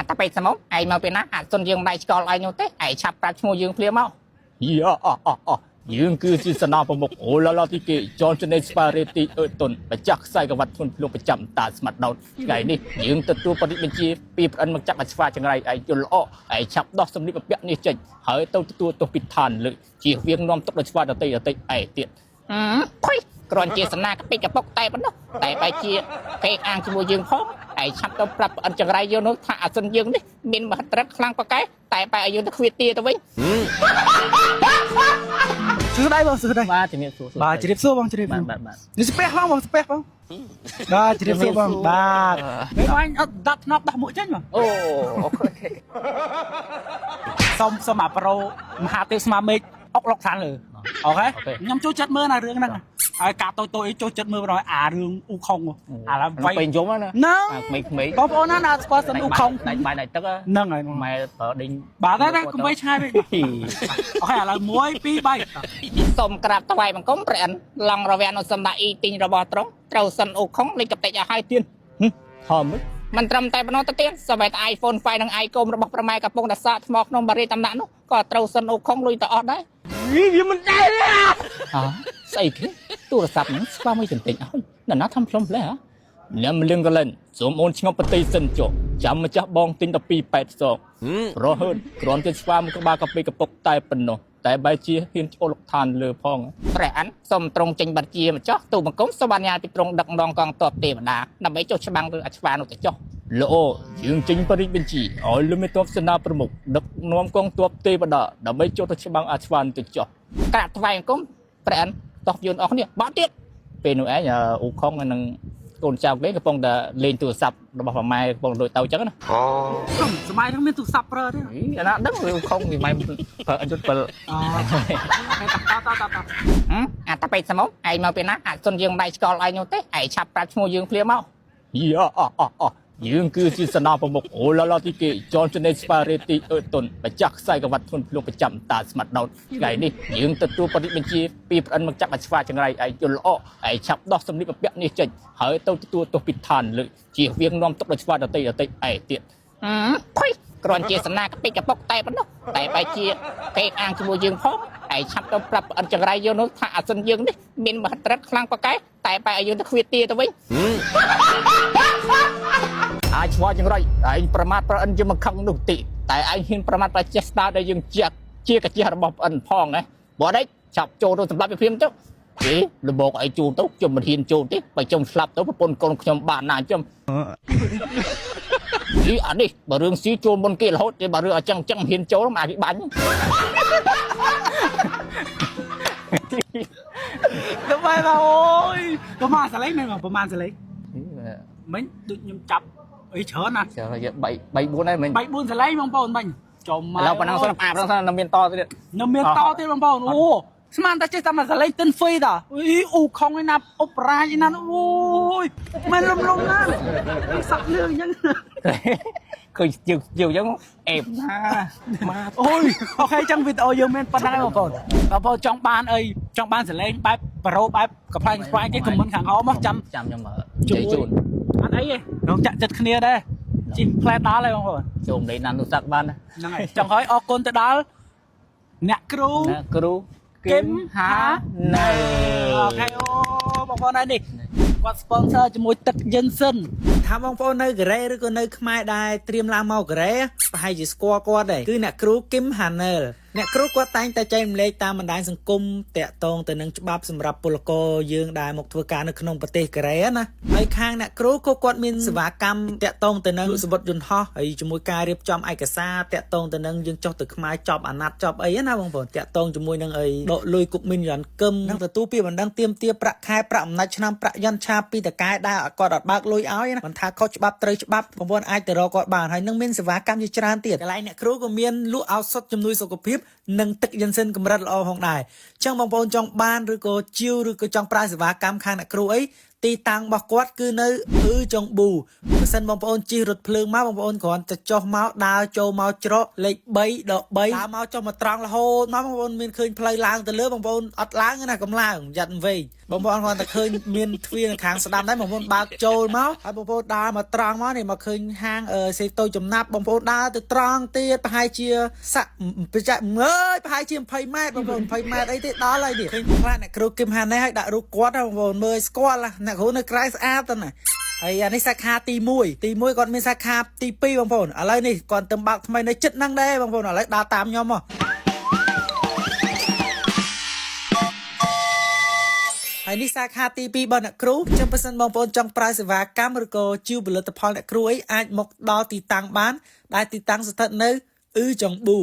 តែពេកសមឯងមកពីណាអត់សុនយើងដៃឆ្កល់ឯងនោះទេឯងឆាប់ប្រាប់ឈ្មោះយើងភ្លាមមកយើងគឺជាសនាប្រមុខអូឡាឡាទីគេចនចំណេស្វារេទីអឺតុនម្ចាស់ខ្សែក្រវ៉ាត់ធ្ងន់ភ្លុកប្រចាំតាស្មាត់ដោតថ្ងៃនេះយើងទទួលបរិបញ្ជាពីប្អិនមកចាប់អាឆ្វាចង្រៃឯងយល់ល្អឯងឆាប់ដោះសម្លៀកបំពាក់នេះចេញហើយទៅទទួលទោសពីឋានលើជៀសវាងនាំទុកដល់ឆ្វាដតីឯទៀតភុយគ្រាន់ជាសនាកពេកកពុកតែប៉ុណ្ណោះតែបែរជាពេកអាងជាមួយយើងផងឯងឆាប់ទៅប្រាប់ប្អិនចង្រៃយើងនោះថាអាសិនយើងនេះមានមហិទ្ធិឫទ្ធិខ្លាំងប៉កែតែបែរឲ្យយើងទៅខ្វៀតទាទៅវិញសួស្ដីបងសួស្ដីបាទជំរាបសួរបាទជំរាបសួរបងជំរាបបាទនេះស្ពះបងស្ពះបងបាទជំរាបសួរបងបាទពេលអញអត់ដាក់ធ្នាប់ដោះមុខចេញបងអូអូខេសុំអាប្រូមហាទេពស្មាមេឃអុកលុកឋានលើអូខេខ្ញុំចូលចិត្តមើលណារឿងហ្នឹងហើយការតូចអីចូលចិត្តមើលបណ្ដោយអារឿងអ៊ូខុងអាឡើយពេលយំណាហ្នឹងក្មេងៗបងប្អូនណាស្គាល់សិនអ៊ូខុងដាច់បាយដាច់ទឹកហ្នឹងហើយម៉ែប្រើដេញបាទតែកុំបីឆ្ងាយពេកអូខេឥឡូវ1 2 3សូមក្រាបថ្វាយបង្គំព្រះអិនឡងរវានអសម្បាអ៊ីទីងរបស់ត្រង់ត្រូវសិនអ៊ូខុងលេខកតិចឲ្យហើយទៀតហមមិនត្រឹមតែប៉ុណ្ណោះទៅទៀតសម្បីតែ iPhone 5 និង iCom របស់ប្រម៉ែកំពុងតែសាកថ្មក្នុងបារីតំណាក់នោះក៏ត្រូវសិនអ៊ូខុងលុយទៅអស់ដែរវាមិនដែរស្អីគេទូរស័ព្ទហ្នឹងស្វាមួយចន្ទិញអើយនរណាធ្វើផ្លុំផ្លែហ៎ញ៉ាំលឿងកលែនសូមអូនឆ្ងប់ប្រតិសិនចុះចាំម្ចាស់បងទិញ1282រហូតគ្រាន់តែស្វាមួយក្បាលកាពីកពុកតែប៉ុណ្ណោះតែបែរជាហ៊ានចូលលុកឋានលើផងព្រះអានសូមត្រង់ចេញបាត់ជាម្ចាស់ទូបង្គំសូមបានញាពីត្រង់ដឹកដងកងទ័ពទេវតាដើម្បីចុះច្បាំងឬអាឆ្វានោះទៅចុះល្អយើងចេញបរិបញ្ជាឲ្យលមេទ័ពសេនាប្រមុខដឹកនាំកងទ័ពទេវតាដើម្បីចុះទៅច្បាំងអាឆ្វាទៅចុះក្រាបថ្វាយបង្គំព្រះអានតោះយន្តអស់គ្នាបាត់ទៀតពេលនោះឯងអ៊ូខុងនឹងកូនចៅគេកំពុងតែលេងទូរស័ព្ទរបស់ប្រម៉ែកំពុងលួចទៅអញ្ចឹងណាអូសម័យហ្នឹងមានទូរស័ព្ទប្រើទេអាណាដឹងវាខុងវាម៉ែប្រើអញ្ចឹង7អូអាតែពេកសមឯងមកពីណាអត់សុនយើងដៃឆ្កល់ឯងនោះទេឯងឆាប់ប្រាប់ឈ្មោះយើងភ្លាមមកយើងគឺជាសនាប្រមុខអូឡាឡាទីគេចនចំណេស្វារេទីអឺតុនម្ចាស់ខ្សែក្រវ៉ាត់ធ្ងន់ភ្លុកប្រចាំតាស្មាត់ដោតថ្ងៃនេះយើងទទួលបរិបញ្ជាពីប្អិនមកចាប់អាឆ្វាចង្រៃឯងយល់ល្អឯងឆាប់ដោះសម្លៀកបំពាក់នេះចេញហើយទៅទទួលទោសពីឋានលើជៀសវាងនាំទុកដល់ឆ្វាដតីឯទៀតភុយគ្រាន់ជាសនាកពេកកពុកតែប៉ុណ្ណោះតែបែរជាពេកអាងជាមួយយើងផងឯងឆាប់ទៅប្រាប់ប្អិនចង្រៃយើងនោះថាអាសិនយើងនេះមានមហិទ្ធិឫទ្ធិខ្លាំងប៉កែតែបែរឲ្យយើងទៅខ្វៀតទាទៅវិញអាចឆ្វល់ចង្រៃឯងប្រមាថប្អិនយើងមកខឹងនោះតិតែឯងហ៊ានប្រមាថប្រជាស្ដារដែលយើងជាកាជារបស់ប្អិនផងណាបើដេចឆាប់ចូលទៅសម្រាប់វាព្រាមទៅគេលបោកឯងចូលទៅខ្ញុំមិនហ៊ានចូលទេបើខ្ញុំស្លាប់ទៅប្រពន្ធកូនខ្ញុំបានណាខ្ញុំអានេះបើរឿងស៊ីចូលមុនគេរហូតទេបើរឿងអញ្ចឹងមិនហ៊ានចូលមកអាគេបាញ់ទៅបាយបងអូយប្រហែលសលេងមែនបងប្រហែលសលេងមិញដូចខ្ញុំចាប់អីច្រើនណាច្រើនយក3 4ហើយមិញ3 4សលេងបងប្អូនមិញចំមកឥឡូវប៉ុណ្ណឹងសិនអាប់ហ្នឹងនៅមានតទៀតនៅមានតទៀតបងប្អូនអូស្មានតែចេះតែមកសលេងទិនហ្វេតាអ៊ីអ៊ូខុងឯណាអ៊ុបរ៉ាឯណាអូយមិនលំណាសាក់លឿងអញ្ចឹងឃើញយើងអញ្ចឹងអេបណាមកអូយអូខេអញ្ចឹងវីដេអូយើងមានប៉ុណ្ណឹងបងប្អូនចង់បានអីចង់បានសលេងបែបប្រូបែបកំ pl ស្វែងគេខមមិនខាងអមមកចាំខ្ញុំជូនអត់អីទេរងចាក់ចិត្តគ្នាដែរជីផ្លែដល់ហើយបងប្អូនចូលលេងណានុសាក់បានហ្នឹងហើយចង់ឲ្យអរគុណទៅដល់អ្នកគ្រូគឹមហានៅអូខេអូបងប្អូននេះគាត់ sponsor ជាមួយទឹកយិនសិនថាបងប្អូននៅកូរ៉េឬក៏នៅខ្មែរដែរត្រៀមឡើងមកកូរ៉េប្រហែលជាស្គាល់គាត់ដែរគឺអ្នកគ្រូគឹមហានៅអ្នកគ្រូគាត់តែងតែចែករំលែកតាមបណ្ដាញសង្គមតាក់ទងទៅនឹងច្បាប់សម្រាប់ពលករយើងដែលមកធ្វើការនៅក្នុងប្រទេសកូរ៉េណាហើយខាងអ្នកគ្រូក៏គាត់មានសេវាកម្មតាក់ទងទៅនឹងសបុតយន្តហោះហើយជាមួយការរៀបចំឯកសារតាក់ទងទៅនឹងយើងចុះទៅខ្មែរចប់អាណត្តិចប់អីណាបងប្អូនតាក់ទងជាមួយនឹងអីដកលុយគុកមីនយន្តគឹមនឹងទទួលពីបណ្ដឹងទៀមទាប្រាក់ខែប្រាក់អំណាចឆ្នាំប្រាក់យន្តឆាពីតកែដែលគាត់អត់បើកលុយឲ្យណាមិនថាខុសច្បាប់ត្រូវច្បាប់បងប្អូនអាចទៅរកគាត់បានហើយនឹងមានសេវាកម្មជាច្រើនទៀតកន្លែងអ្នកគ្រូក៏មានលក់ឱសថជំនួយសុខភាពនិងទឹកយិនសិនកម្រិតល្អផងដែរអញ្ចឹងបងប្អូនចង់បានឬក៏ជាវឬក៏ចង់ប្រើសេវាកម្មខាងអ្នកគ្រូអីទីតាំងរបស់គាត់គឺនៅចុងប៊ូបើសិនបងប្អូនជិះរថភ្លើងមកបងប្អូនគ្រាន់តែចុះមកដើរចូលមកច្រកលេខ3ដល់3ដើរមកចុះមកត្រង់រហូតមកបងប្អូនមានឃើញផ្លូវឡើងទៅលើបងប្អូនអត់ឡើងណាកំឡើងយ៉ាត់វែង បងប្អូនគាត់តែឃើញមានទ្វារខាងស្ដាំដែរបងប្អូនបើកចូលមកហើយបងប្អូនដើរមកត្រង់មកនេះមកឃើញហាងសេតូចចំណាប់បងប្អូនដើរទៅត្រង់ទៀតប្រហែលជាសាក់បច្ចាក់អើយប្រហែលជា20 ម៉ែត្របងប្អូន20 ម៉ែត្រអីទេដល់ហើយនេះឃើញខ្លះអ្នកគ្រូគឹមហាណេឲ្យដាក់រូបគាត់បងប្អូនមើលស្គាល់អ្នកគ្រូនៅក្រៅស្អាតទៅណាហើយអានេះសាខាទី1គាត់មានសាខាទី2បងប្អូនឥឡូវនេះគាត់ទៅបើកថ្មីនៅចិត្តហ្នឹងដែរបងប្អូនឥឡូវដើរតាមខ្ញុំមកហើយនេះសាខាទី2របស់អ្នកគ្រូចាំបើសិនបងប្អូនចង់ប្រើសេវាកម្មឬក៏ជាផលិតផលអ្នកគ្រូអីអាចមកដល់ទីតាំងបានដែលទីតាំងស្ថិតនៅចុងប៊ូ